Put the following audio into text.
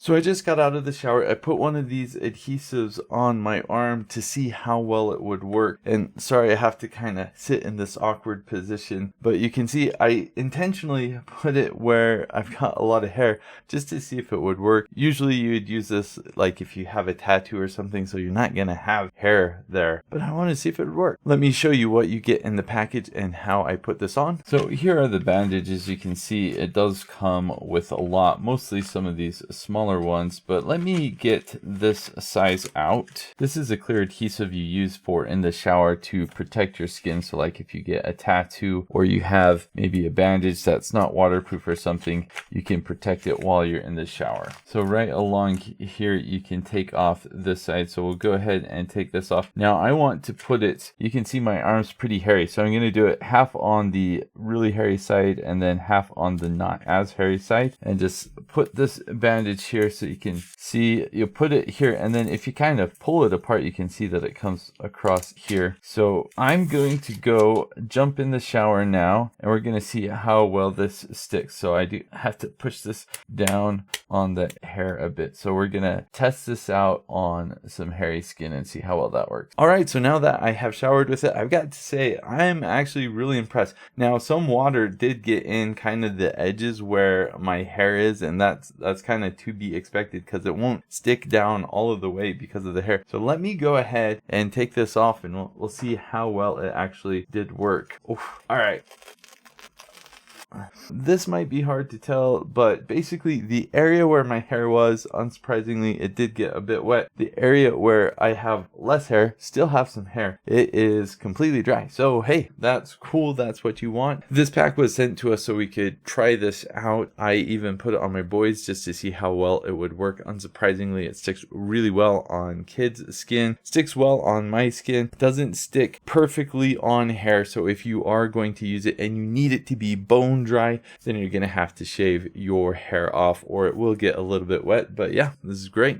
So I just got out of the shower. I put one of these adhesives on my arm to see how well it would work. And sorry, I have to kind of sit in this awkward position, but you can see I intentionally put it where I've got a lot of hair just to see if it would work. Usually you would use this like if you have a tattoo or something, so you're not gonna have hair there, but I want to see if it would work. Let me show you what you get in the package and how I put this on. So here are the bandages. You can see it does come with a lot, mostly some of these smaller ones, but let me get this size out. This is a clear adhesive you use for in the shower to protect your skin. So like if you get a tattoo or you have maybe a bandage that's not waterproof or something, you can protect it while you're in the shower. So right along here you can take off this side. So we'll go ahead and take this off. Now I want to put it, you can see my arm's pretty hairy, so I'm going to do it half on the really hairy side and then half on the not as hairy side, and just put this bandage here so you can see. You put it here, and then if you kind of pull it apart, you can see that it comes across here. So I'm going to go jump in the shower now, and we're going to see how well this sticks. So I do have to push this down on the hair a bit. So we're going to test this out on some hairy skin and see how well that works. All right, so now that I have showered with it, I've got to say I'm actually really impressed. Now some water did get in kind of the edges where my hair is, and that's kind of to be expected because it won't stick down all of the way because of the hair. So let me go ahead and take this off, and we'll see how well it actually did work. Oof. All right. This might be hard to tell, but basically the area where my hair was, unsurprisingly, it did get a bit wet. The area where I have less hair, still have some hair. It is completely dry. So hey, that's cool. That's what you want. This pack was sent to us so we could try this out. I even put it on my boys just to see how well it would work. Unsurprisingly, it sticks really well on kids' skin, sticks well on my skin, doesn't stick perfectly on hair. So if you are going to use it and you need it to be bone dry, then you're gonna have to shave your hair off, or it will get a little bit wet. But yeah, this is great.